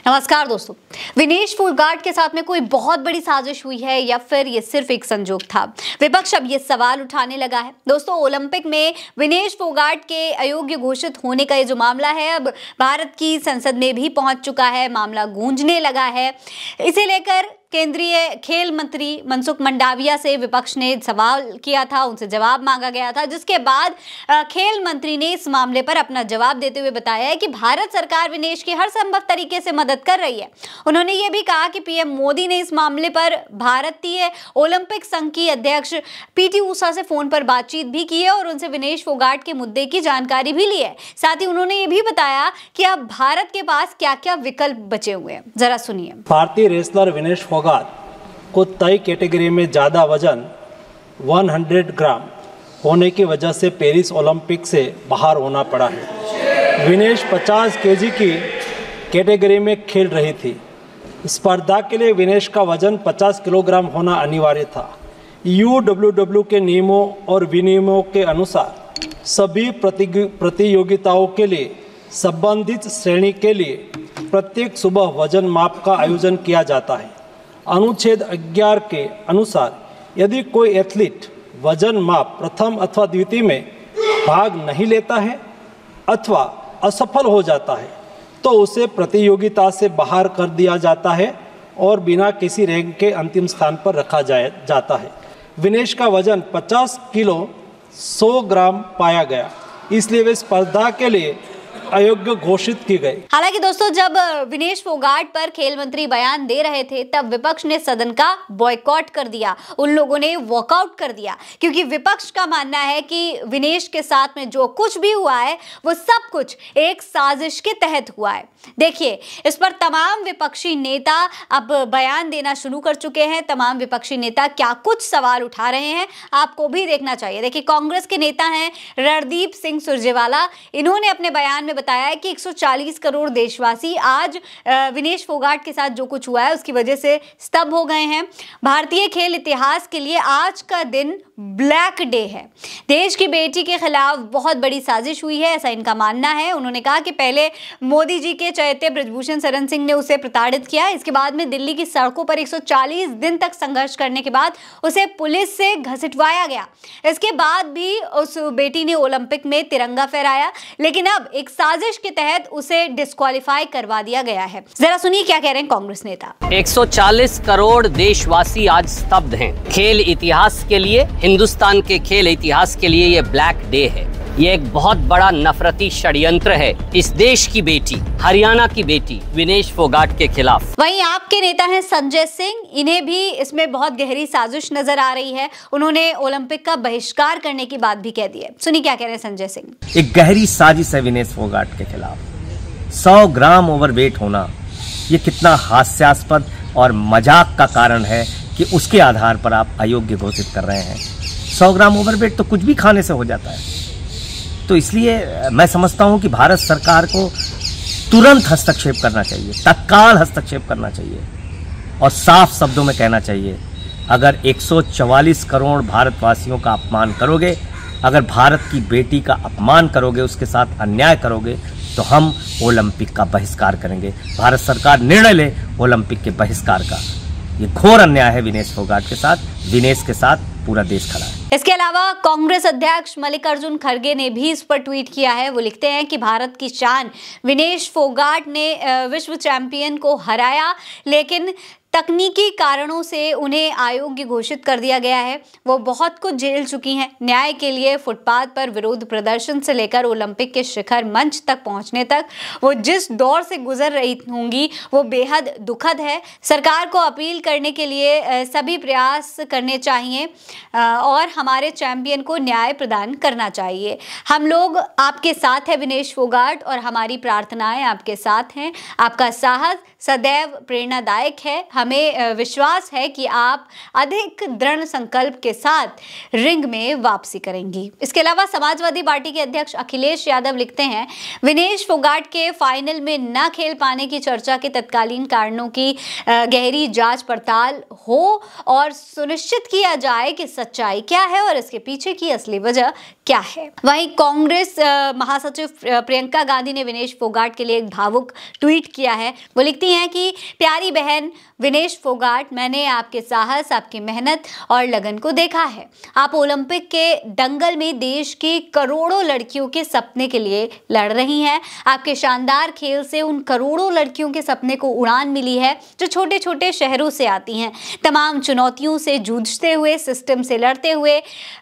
नमस्कार दोस्तों, विनेश फोगाट के साथ में कोई बहुत बड़ी साजिश हुई है या फिर ये सिर्फ एक संजोग था? विपक्ष अब ये सवाल उठाने लगा है। दोस्तों, ओलंपिक में विनेश फोगाट के अयोग्य घोषित होने का ये जो मामला है अब भारत की संसद में भी पहुंच चुका है। मामला गूंजने लगा है। इसे लेकर केंद्रीय खेल मंत्री मनसुख मंडाविया से विपक्ष ने सवाल किया था, उनसे जवाब मांगा गया था, जिसके बाद खेल मंत्री ने इस मामले पर अपना जवाब देते हुए बताया है कि भारत सरकार विनेश की हर संभव तरीके से मदद कर रही है। उन्होंने ये भी कहा कि पीएम मोदी ने इस मामले पर भारतीय ओलंपिक संघ की अध्यक्ष पीटी ऊषा से फोन पर बातचीत भी की है और उनसे विनेश फोगाट के मुद्दे की जानकारी भी ली है। साथ ही उन्होंने ये भी बताया कि अब भारत के पास क्या क्या विकल्प बचे हुए हैं। जरा सुनिए। भारतीय रेसलर विनेश फोगाट को तय कैटेगरी में ज़्यादा वजन 100 ग्राम होने की वजह से पेरिस ओलंपिक से बाहर होना पड़ा है। विनेश 50 केजी की कैटेगरी में खेल रही थी। स्पर्धा के लिए विनेश का वजन 50 किलोग्राम होना अनिवार्य था। यूडब्ल्यूडब्ल्यू के नियमों और विनियमों के अनुसार सभी प्रतियोगिताओं के लिए संबंधित श्रेणी के लिए प्रत्येक सुबह वजन माप का आयोजन किया जाता है। अनुच्छेद 11 के अनुसार यदि कोई एथलीट वजन माप प्रथम अथवा द्वितीय में भाग नहीं लेता है अथवा असफल हो जाता है तो उसे प्रतियोगिता से बाहर कर दिया जाता है और बिना किसी रैंक के अंतिम स्थान पर रखा जाता है। विनेश का वजन 50 किलो 100 ग्राम पाया गया, इसलिए वे स्पर्धा के लिए अयोग्य घोषित की गई। हालांकि दोस्तों, जब विनेश फोगाट पर खेल मंत्री बयान दे रहे थे तब विपक्ष ने सदन का बॉयकॉट कर दिया। उन लोगों ने वॉकआउट कर दिया क्योंकि विपक्ष का मानना है कि विनेश के साथ में जो कुछ भी हुआ है वो सब कुछ एक साजिश के तहत हुआ है। देखिए, इस पर तमाम विपक्षी नेता अब बयान देना शुरू कर चुके हैं। तमाम विपक्षी नेता क्या कुछ सवाल उठा रहे हैं आपको भी देखना चाहिए। देखिए, कांग्रेस के नेता हैं रणदीप सिंह सुरजेवाला। इन्होंने अपने बयान में बताया है कि 140 करोड़ देशवासी आज विनेश फोगाट के साथ जो कुछ हुआ है उसकी वजह से स्तब्ध हो गए हैं। भारतीय खेल इतिहास के लिए आज का दिन ब्लैक डे है। देश की बेटी के खिलाफ बहुत बड़ी साजिश हुई है, ऐसा इनका मानना है। उन्होंने कहा कि पहले मोदी जी के चहेते ब्रजभूषण शरण सिंह ने उसे प्रताड़ित किया। इसके बाद में दिल्ली की सड़कों पर 140 दिन तक संघर्ष करने के बाद उसे पुलिस से घसीटवाया गया। इसके बाद भी उस बेटी ने ओलंपिक में तिरंगा फहराया, लेकिन अब एक साजिश के तहत उसे डिस्क्वालीफाई करवा दिया गया है। जरा सुनिए क्या कह रहे हैं कांग्रेस नेता। 140 करोड़ देशवासी आज स्तब्ध हैं। खेल इतिहास के लिए, हिंदुस्तान के खेल इतिहास के लिए ये ब्लैक डे है। ये एक बहुत बड़ा नफरती षड्यंत्र है इस देश की बेटी, हरियाणा की बेटी विनेश फोगाट के खिलाफ। वहीं आपके नेता हैं संजय सिंह, इन्हें भी इसमें बहुत गहरी साजिश नजर आ रही है। उन्होंने ओलंपिक का बहिष्कार करने की बात भी कह दी है। सुनिए क्या कह रहे हैं संजय सिंह। एक गहरी साजिश है विनेश फोगाट के खिलाफ। 100 ग्राम ओवरवेट होना ये कितना हास्यास्पद और मजाक का कारण है कि उसके आधार पर आप अयोग्य घोषित कर रहे हैं। 100 ग्राम ओवरवेट तो कुछ भी खाने से हो जाता है। तो इसलिए मैं समझता हूं कि भारत सरकार को तुरंत हस्तक्षेप करना चाहिए, तत्काल हस्तक्षेप करना चाहिए और साफ शब्दों में कहना चाहिए, अगर 144 करोड़ भारतवासियों का अपमान करोगे, अगर भारत की बेटी का अपमान करोगे, उसके साथ अन्याय करोगे, तो हम ओलंपिक का बहिष्कार करेंगे। भारत सरकार निर्णय ले ओलंपिक के बहिष्कार का। ये घोर अन्याय है विनेश फोगाट के साथ। विनेश के साथ पूरा देश खड़ा है। इसके अलावा कांग्रेस अध्यक्ष मल्लिकार्जुन खड़गे ने भी इस पर ट्वीट किया है। वो लिखते हैं कि भारत की शान विनेश फोगाट ने विश्व चैंपियन को हराया, लेकिन तकनीकी कारणों से उन्हें अयोग्य घोषित कर दिया गया है। वो बहुत कुछ झेल चुकी हैं। न्याय के लिए फुटपाथ पर विरोध प्रदर्शन से लेकर ओलंपिक के शिखर मंच तक पहुंचने तक वो जिस दौर से गुजर रही होंगी वो बेहद दुखद है। सरकार को अपील करने के लिए सभी प्रयास करने चाहिए और हमारे चैंपियन को न्याय प्रदान करना चाहिए। हम लोग आपके साथ हैं विनेश फोगाट, और हमारी प्रार्थनाएं आपके साथ हैं। आपका साहस सदैव प्रेरणादायक है। हमें विश्वास है कि आप अधिक दृढ़ संकल्प के साथ रिंग में वापसी करेंगी। इसके अलावा समाजवादी पार्टी के अध्यक्ष अखिलेश यादव लिखते हैं, विनेश फोगाट के फाइनल में न खेल पाने की चर्चा के तत्कालीन कारणों की गहरी जांच पड़ताल हो और सुनिश्चित किया जाए कि सच्चाई क्या है और इसके पीछे की असली वजह क्या है। वहीं कांग्रेस महासचिव प्रियंका गांधी ने विनेश फोगाट के लिए एक भावुक ट्वीट किया है। वो लिखती हैं कि प्यारी बहन विनेश फोगाट, मैंने आपके साहस, आपकी मेहनत और लगन को देखा है। आप ओलंपिक के दंगल में देश की करोड़ों लड़कियों के सपने के लिए लड़ रही हैं। आपके शानदार खेल से उन करोड़ों लड़कियों के सपने को उड़ान मिली है जो छोटे छोटे शहरों से आती हैं, तमाम चुनौतियों से जूझते हुए, सिस्टम से लड़ते हुए,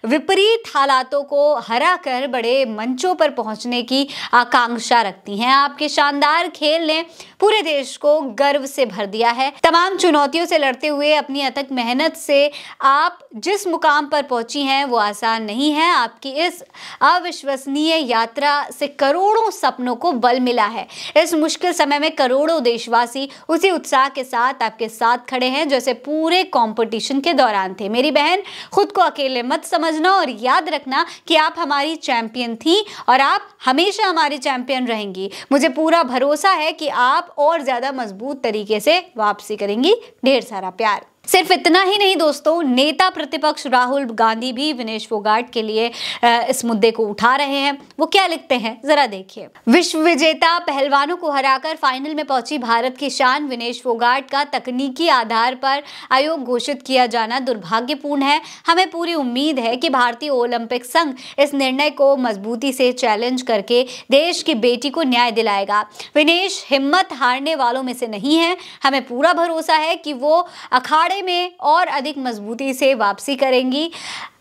विपरीत हालातों को हरा कर बड़े मंचों पर पहुंचने की आकांक्षा रखती हैं। आपके शानदार खेल ने पूरे देश को गर्व से भर दिया है। तमाम चुनौतियों से लड़ते हुए अपनी अथक मेहनत से आप जिस मुकाम पर पहुंची हैं वो आसान नहीं है। आपकी इस अविश्वसनीय यात्रा से करोड़ों सपनों को बल मिला है। इस मुश्किल समय में करोड़ों देशवासी उसी उत्साह के साथ आपके साथ खड़े हैं जैसे पूरे कंपटीशन के दौरान थे। मेरी बहन, खुद को अकेले मत समझना और याद रखना कि आप हमारी चैंपियन थी और आप हमेशा हमारी चैंपियन रहेंगी। मुझे पूरा भरोसा है कि आप और ज्यादा मजबूत तरीके से वापसी करेंगी। ढेर सारा प्यार। सिर्फ इतना ही नहीं दोस्तों, नेता प्रतिपक्ष राहुल गांधी भी विनेश फोगाट के लिए इस मुद्दे को उठा रहे हैं। वो क्या लिखते हैं जरा देखिए। विश्व विजेता पहलवानों को हराकर फाइनल में पहुंची भारत की शान विनेश फोगाट का तकनीकी आधार पर आयोग घोषित किया जाना दुर्भाग्यपूर्ण है। हमें पूरी उम्मीद है कि भारतीय ओलंपिक संघ इस निर्णय को मजबूती से चैलेंज करके देश की बेटी को न्याय दिलाएगा। विनेश हिम्मत हारने वालों में से नहीं है। हमें पूरा भरोसा है कि वो अखाड़े में और अधिक मजबूती से वापसी करेंगी।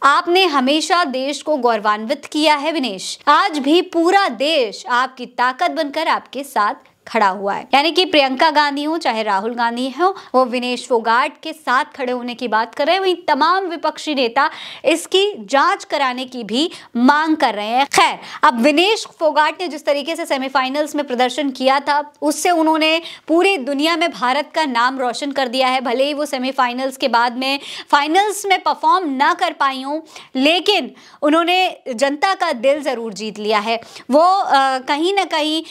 आपने हमेशा देश को गौरवान्वित किया है विनेश। आज भी पूरा देश आपकी ताकत बनकर आपके साथ खड़ा हुआ है। यानी कि प्रियंका गांधी हो चाहे राहुल गांधी हो, वो विनेश फोगाट के साथ खड़े होने की बात कर रहे हैं। वहीं तमाम विपक्षी नेता इसकी जांच कराने की भी मांग कर रहे हैं। खैर, अब विनेश फोगाट ने जिस तरीके से सेमीफाइनल्स में प्रदर्शन किया था उससे उन्होंने पूरी दुनिया में भारत का नाम रोशन कर दिया है। भले ही वो सेमीफाइनल्स के बाद में फाइनल्स में परफॉर्म ना कर पाई हों, लेकिन उन्होंने जनता का दिल जरूर जीत लिया है। वो कहीं ना कहीं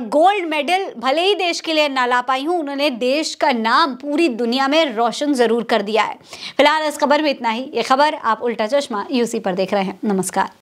गोल्ड मेडल भले ही देश के लिए ना ला पाई हूं, उन्होंने देश का नाम पूरी दुनिया में रोशन जरूर कर दिया है। फिलहाल इस खबर में इतना ही। ये खबर आप उल्टा चश्मा यूसी पर देख रहे हैं। नमस्कार।